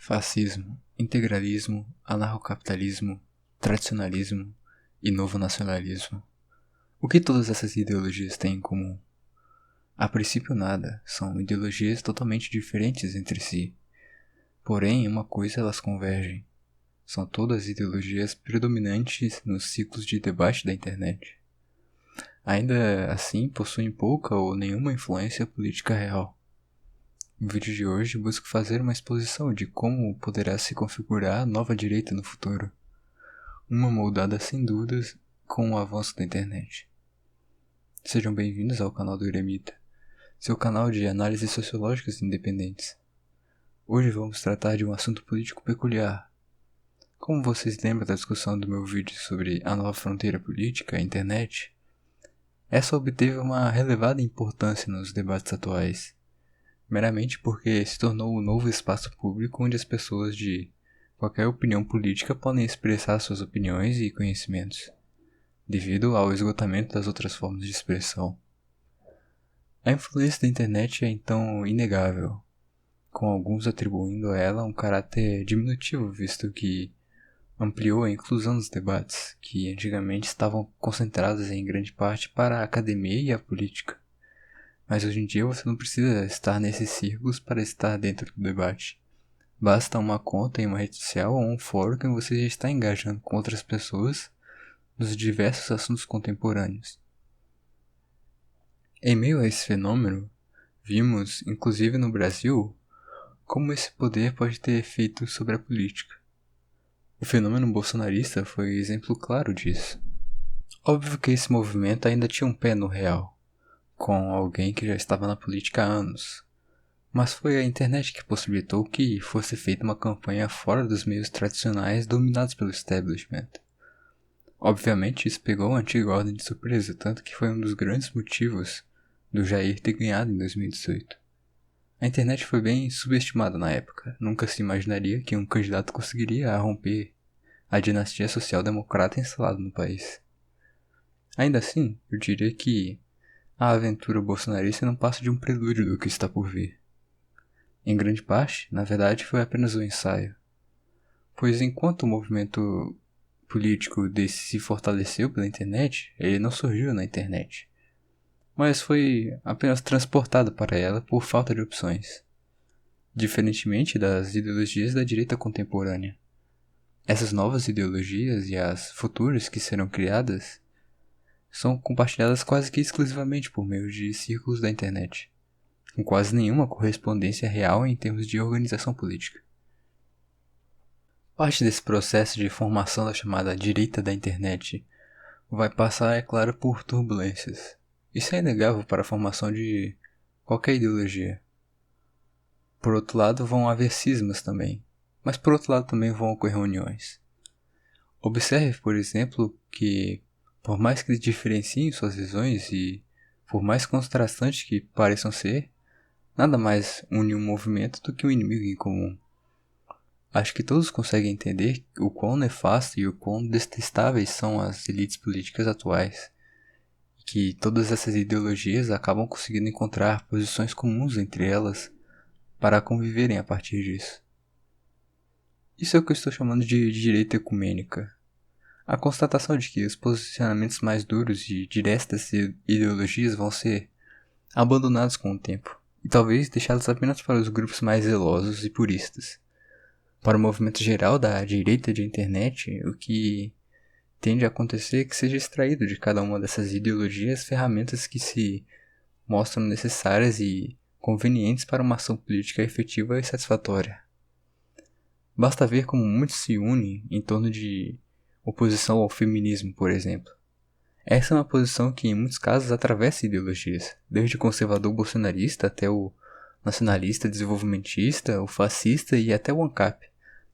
Fascismo, integralismo, anarcocapitalismo, tradicionalismo e novo nacionalismo. O que todas essas ideologias têm em comum? A princípio nada, são ideologias totalmente diferentes entre si. Porém, em uma coisa elas convergem. São todas ideologias predominantes nos ciclos de debate da internet. Ainda assim, possuem pouca ou nenhuma influência política real. No vídeo de hoje, busco fazer uma exposição de como poderá se configurar a nova direita no futuro. Uma moldada sem dúvidas com o avanço da internet. Sejam bem-vindos ao canal do Eremita, seu canal de análises sociológicas independentes. Hoje vamos tratar de um assunto político peculiar. Como vocês lembram da discussão do meu vídeo sobre a nova fronteira política, a internet, essa obteve uma relevada importância nos debates atuais, meramente porque se tornou um novo espaço público onde as pessoas de qualquer opinião política podem expressar suas opiniões e conhecimentos, devido ao esgotamento das outras formas de expressão. A influência da internet é então inegável, com alguns atribuindo a ela um caráter diminutivo, visto que ampliou a inclusão dos debates, que antigamente estavam concentrados em grande parte para a academia e a política. Mas hoje em dia você não precisa estar nesses círculos para estar dentro do debate. Basta uma conta em uma rede social ou um fórum que você já está engajando com outras pessoas nos diversos assuntos contemporâneos. Em meio a esse fenômeno, vimos, inclusive no Brasil, como esse poder pode ter efeito sobre a política. O fenômeno bolsonarista foi exemplo claro disso. Óbvio que esse movimento ainda tinha um pé no real, com alguém que já estava na política há anos, mas foi a internet que possibilitou que fosse feita uma campanha fora dos meios tradicionais dominados pelo establishment. Obviamente isso pegou a antiga ordem de surpresa, tanto que foi um dos grandes motivos do Jair ter ganhado em 2018. A internet foi bem subestimada na época, nunca se imaginaria que um candidato conseguiria romper a dinastia social-democrata instalada no país. Ainda assim, eu diria que a aventura bolsonarista não passa de um prelúdio do que está por vir. Em grande parte, na verdade, foi apenas um ensaio. Pois enquanto o movimento político desse se fortaleceu pela internet, ele não surgiu na internet, mas foi apenas transportado para ela por falta de opções. Diferentemente das ideologias da direita contemporânea. Essas novas ideologias e as futuras que serão criadas são compartilhadas quase que exclusivamente por meio de círculos da internet, com quase nenhuma correspondência real em termos de organização política. Parte desse processo de formação da chamada direita da internet vai passar, é claro, por turbulências. Isso é inegável para a formação de qualquer ideologia. Por outro lado, vão haver cismas também, mas por outro lado também vão ocorrer uniões. Observe, por exemplo, que por mais que diferenciem suas visões e por mais contrastantes que pareçam ser, nada mais une um movimento do que um inimigo em comum. Acho que todos conseguem entender o quão nefasto e o quão detestáveis são as elites políticas atuais, e que todas essas ideologias acabam conseguindo encontrar posições comuns entre elas para conviverem a partir disso. Isso é o que eu estou chamando de direita ecumênica. A constatação de que os posicionamentos mais duros e diretos dessas ideologias vão ser abandonados com o tempo, e talvez deixados apenas para os grupos mais zelosos e puristas. Para o movimento geral da direita de internet, o que tende a acontecer é que seja extraído de cada uma dessas ideologias ferramentas que se mostram necessárias e convenientes para uma ação política efetiva e satisfatória. Basta ver como muitos se unem em torno de oposição ao feminismo, por exemplo. Essa é uma posição que em muitos casos atravessa ideologias, desde o conservador bolsonarista até o nacionalista desenvolvimentista, o fascista e até o ANCAP.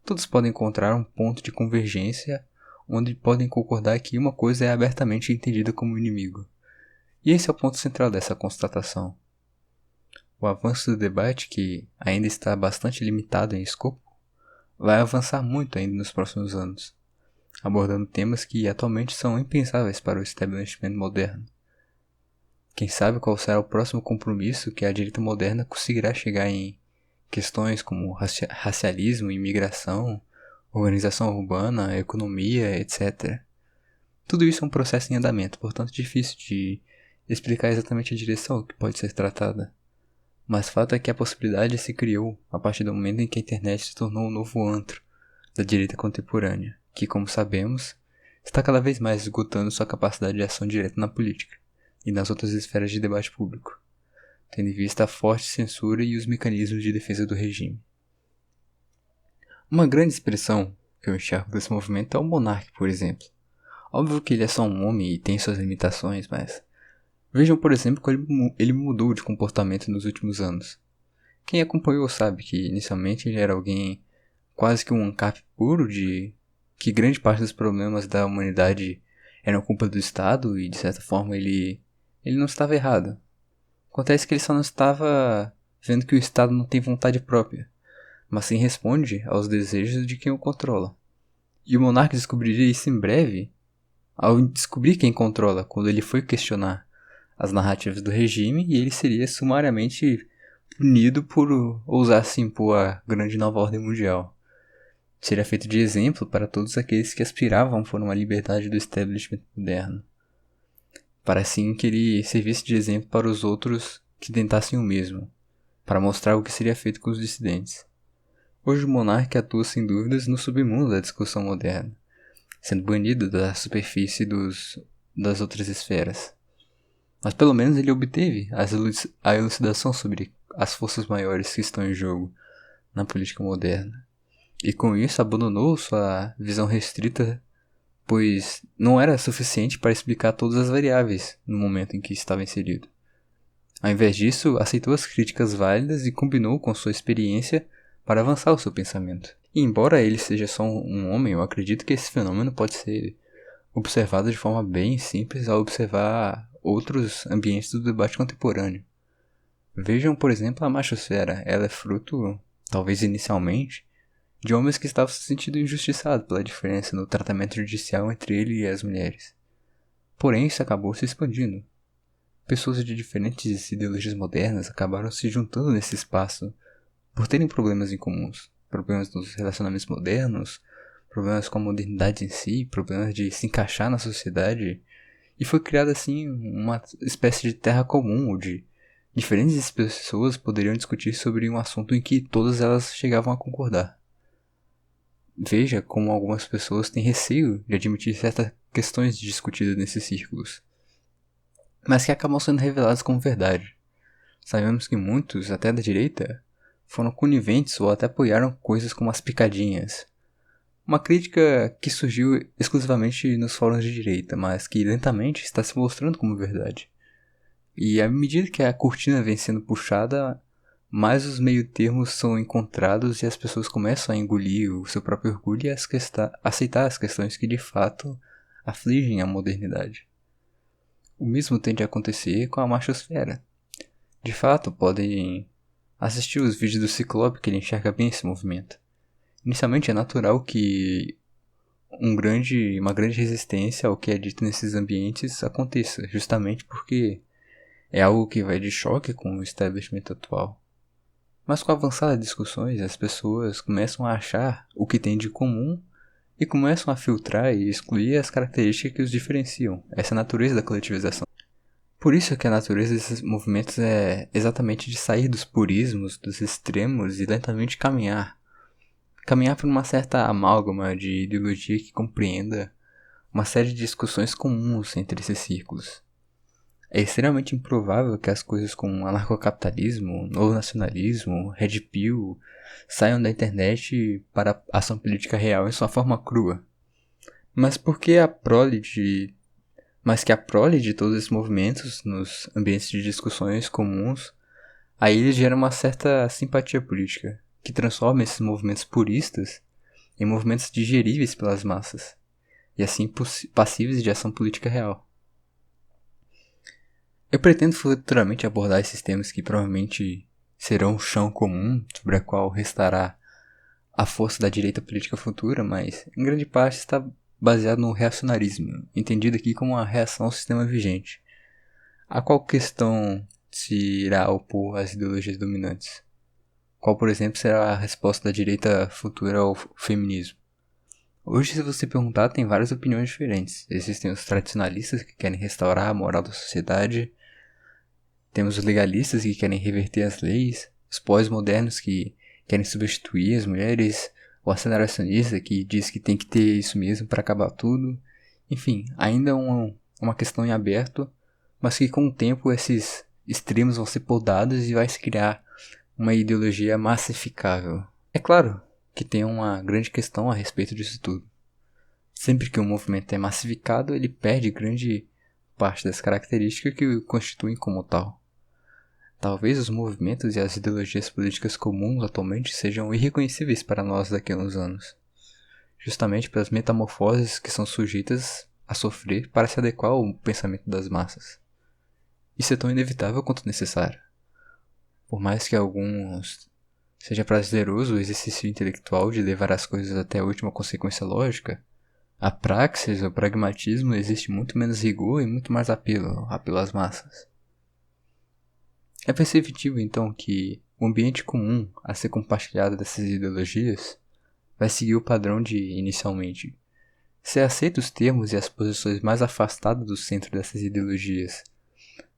Todos podem encontrar um ponto de convergência onde podem concordar que uma coisa é abertamente entendida como inimigo. E esse é o ponto central dessa constatação. O avanço do debate, que ainda está bastante limitado em escopo, vai avançar muito ainda nos próximos anos, abordando temas que atualmente são impensáveis para o establishment moderno. Quem sabe qual será o próximo compromisso que a direita moderna conseguirá chegar em questões como racialismo, imigração, organização urbana, economia, etc. Tudo isso é um processo em andamento, portanto difícil de explicar exatamente a direção que pode ser tratada. Mas fato é que a possibilidade se criou a partir do momento em que a internet se tornou o novo antro da direita contemporânea, que, como sabemos, está cada vez mais esgotando sua capacidade de ação direta na política e nas outras esferas de debate público, tendo em vista a forte censura e os mecanismos de defesa do regime. Uma grande expressão que eu enxergo desse movimento é o monarca, por exemplo. Óbvio que ele é só um homem e tem suas limitações, mas vejam, por exemplo, como ele mudou de comportamento nos últimos anos. Quem acompanhou sabe que inicialmente ele era alguém quase que um ANCAP puro de que grande parte dos problemas da humanidade eram culpa do Estado e de certa forma ele não estava errado. Acontece que ele só não estava vendo que o Estado não tem vontade própria, mas sim responde aos desejos de quem o controla. E o monarca descobriria isso em breve, ao descobrir quem controla, quando ele foi questionar as narrativas do regime, e ele seria sumariamente punido por ousar se impor à grande nova ordem mundial. Seria feito de exemplo para todos aqueles que aspiravam por uma liberdade do establishment moderno, para assim que ele servisse de exemplo para os outros que tentassem o mesmo, para mostrar o que seria feito com os dissidentes. Hoje o monarca atua sem dúvidas no submundo da discussão moderna, sendo banido da superfície das outras esferas. Mas pelo menos ele obteve a elucidação sobre as forças maiores que estão em jogo na política moderna. E com isso abandonou sua visão restrita, pois não era suficiente para explicar todas as variáveis no momento em que estava inserido. Ao invés disso, aceitou as críticas válidas e combinou com sua experiência para avançar o seu pensamento. E embora ele seja só um homem, eu acredito que esse fenômeno pode ser observado de forma bem simples ao observar outros ambientes do debate contemporâneo. Vejam, por exemplo, a machosfera. Ela é fruto, talvez inicialmente, de homens que estavam se sentindo injustiçados pela diferença no tratamento judicial entre ele e as mulheres. Porém, isso acabou se expandindo. Pessoas de diferentes ideologias modernas acabaram se juntando nesse espaço por terem problemas em comuns. Problemas nos relacionamentos modernos, problemas com a modernidade em si, problemas de se encaixar na sociedade. E foi criada assim uma espécie de terra comum, onde diferentes pessoas poderiam discutir sobre um assunto em que todas elas chegavam a concordar. Veja como algumas pessoas têm receio de admitir certas questões discutidas nesses círculos, mas que acabam sendo reveladas como verdade. Sabemos que muitos, até da direita, foram coniventes ou até apoiaram coisas como as picadinhas. Uma crítica que surgiu exclusivamente nos fóruns de direita, mas que lentamente está se mostrando como verdade. E à medida que a cortina vem sendo puxada, mais os meio-termos são encontrados e as pessoas começam a engolir o seu próprio orgulho e a aceitar as questões que de fato afligem a modernidade. O mesmo tende a acontecer com a machosfera. De fato, podem assistir os vídeos do Ciclope que ele enxerga bem esse movimento. Inicialmente é natural que uma grande resistência ao que é dito nesses ambientes aconteça, justamente porque é algo que vai de choque com o establishment atual. Mas com a avançada discussões, as pessoas começam a achar o que tem de comum e começam a filtrar e excluir as características que os diferenciam. Essa é a natureza da coletivização. Por isso que a natureza desses movimentos é exatamente de sair dos purismos, dos extremos e lentamente caminhar por uma certa amálgama de ideologia que compreenda uma série de discussões comuns entre esses círculos. É extremamente improvável que as coisas como anarcocapitalismo, novo nacionalismo, red pill saiam da internet para a ação política real em sua forma crua. Mas que a prole de todos esses movimentos nos ambientes de discussões comuns, aí eles geram uma certa simpatia política, que transforma esses movimentos puristas em movimentos digeríveis pelas massas, e assim passíveis de ação política real. Eu pretendo futuramente abordar esses temas que provavelmente serão o chão comum sobre a qual restará a força da direita política futura, mas em grande parte está baseado no reacionarismo, entendido aqui como uma reação ao sistema vigente, a qual questão se irá opor às ideologias dominantes. Qual, por exemplo, será a resposta da direita futura ao feminismo? Hoje, se você perguntar, tem várias opiniões diferentes. Existem os tradicionalistas que querem restaurar a moral da sociedade, temos os legalistas que querem reverter as leis, os pós-modernos que querem substituir as mulheres, o aceleracionista que diz que tem que ter isso mesmo para acabar tudo. Enfim, ainda é uma questão em aberto, mas que com o tempo esses extremos vão ser podados e vai se criar uma ideologia massificável. É claro que tem uma grande questão a respeito disso tudo. Sempre que um movimento é massificado, ele perde grande parte das características que o constituem como tal. Talvez os movimentos e as ideologias políticas comuns atualmente sejam irreconhecíveis para nós daqui a uns anos, justamente pelas metamorfoses que são sujeitas a sofrer para se adequar ao pensamento das massas. Isso é tão inevitável quanto necessário. Por mais que alguns seja prazeroso o exercício intelectual de levar as coisas até a última consequência lógica, a praxis, o pragmatismo, existe muito menos rigor e muito mais apelo às massas. É perceptível então que o ambiente comum a ser compartilhado dessas ideologias vai seguir o padrão de, inicialmente, ser aceito os termos e as posições mais afastadas do centro dessas ideologias,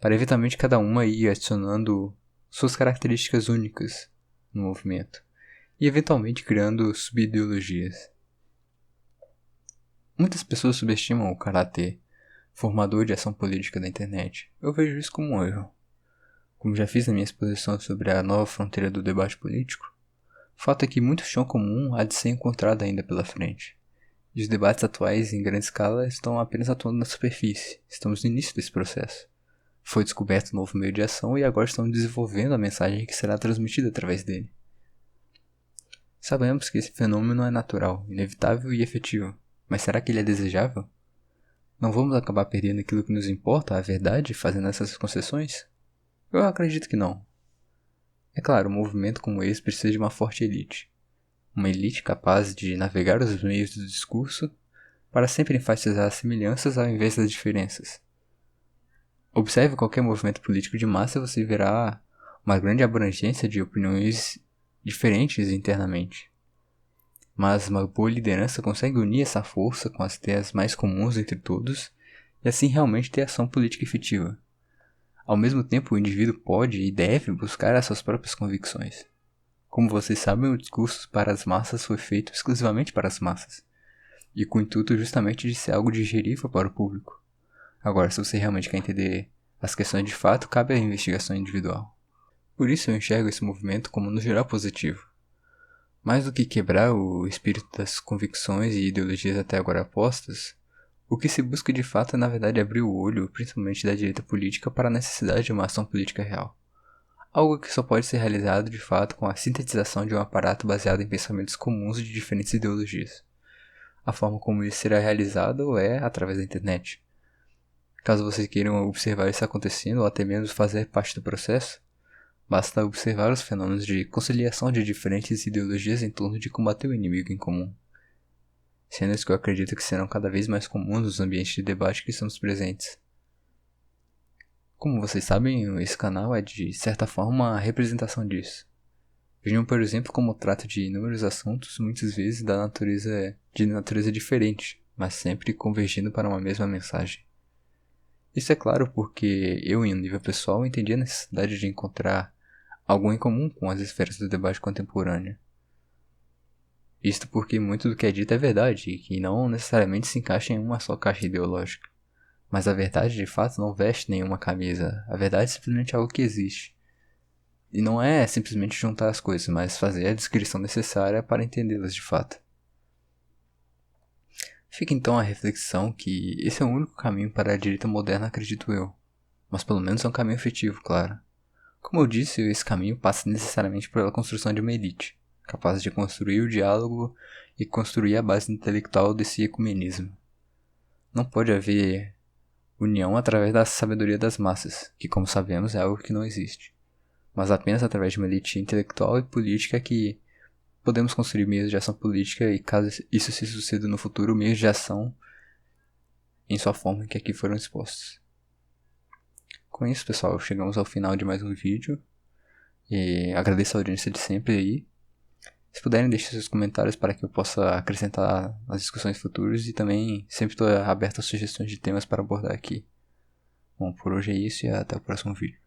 para eventualmente cada uma ir adicionando suas características únicas no movimento, e eventualmente criando subideologias. Muitas pessoas subestimam o caráter formador de ação política da internet. Eu vejo isso como um erro. Como já fiz na minha exposição sobre a nova fronteira do debate político, o fato é que muito chão comum há de ser encontrado ainda pela frente. E os debates atuais em grande escala estão apenas atuando na superfície. Estamos no início desse processo. Foi descoberto um novo meio de ação e agora estamos desenvolvendo a mensagem que será transmitida através dele. Sabemos que esse fenômeno é natural, inevitável e efetivo, mas será que ele é desejável? Não vamos acabar perdendo aquilo que nos importa, a verdade, fazendo essas concessões? Eu acredito que não. É claro, um movimento como esse precisa de uma forte elite. Uma elite capaz de navegar os meios do discurso para sempre enfatizar as semelhanças ao invés das diferenças. Observe qualquer movimento político de massa e você verá uma grande abrangência de opiniões diferentes internamente. Mas uma boa liderança consegue unir essa força com as ideias mais comuns entre todos e assim realmente ter ação política efetiva. Ao mesmo tempo, o indivíduo pode e deve buscar as suas próprias convicções. Como vocês sabem, o discurso para as massas foi feito exclusivamente para as massas, e com o intuito justamente de ser algo digerível para o público. Agora, se você realmente quer entender as questões de fato, cabe à investigação individual. Por isso eu enxergo esse movimento como no geral positivo. Mais do que quebrar o espírito das convicções e ideologias até agora postas, o que se busca de fato é na verdade abrir o olho, principalmente da direita política, para a necessidade de uma ação política real. Algo que só pode ser realizado de fato com a sintetização de um aparato baseado em pensamentos comuns de diferentes ideologias. A forma como isso será realizado é através da internet. Caso vocês queiram observar isso acontecendo ou até mesmo fazer parte do processo, basta observar os fenômenos de conciliação de diferentes ideologias em torno de combater o inimigo em comum. Cenas que eu acredito que serão cada vez mais comuns nos ambientes de debate que estamos presentes. Como vocês sabem, esse canal é de certa forma uma representação disso. Vejam, por exemplo, como trata de inúmeros assuntos, muitas vezes de natureza diferente, mas sempre convergindo para uma mesma mensagem. Isso é claro porque eu, em um nível pessoal, entendi a necessidade de encontrar algo em comum com as esferas do debate contemporâneo. Isto porque muito do que é dito é verdade e que não necessariamente se encaixa em uma só caixa ideológica. Mas a verdade de fato não veste nenhuma camisa, a verdade é simplesmente algo que existe. E não é simplesmente juntar as coisas, mas fazer a descrição necessária para entendê-las de fato. Fica então a reflexão que esse é o único caminho para a direita moderna, acredito eu. Mas pelo menos é um caminho efetivo, claro. Como eu disse, esse caminho passa necessariamente pela construção de uma elite, capaz de construir o diálogo e construir a base intelectual desse ecumenismo. Não pode haver união através da sabedoria das massas, que como sabemos é algo que não existe, mas apenas através de uma elite intelectual e política que podemos construir meios de ação política e, caso isso se suceda no futuro, meios de ação em sua forma que aqui foram expostos. Com isso, pessoal, chegamos ao final de mais um vídeo. E agradeço a audiência de sempre aí. Se puderem, deixem seus comentários para que eu possa acrescentar nas discussões futuras. E também sempre estou aberto a sugestões de temas para abordar aqui. Bom, por hoje é isso e até o próximo vídeo.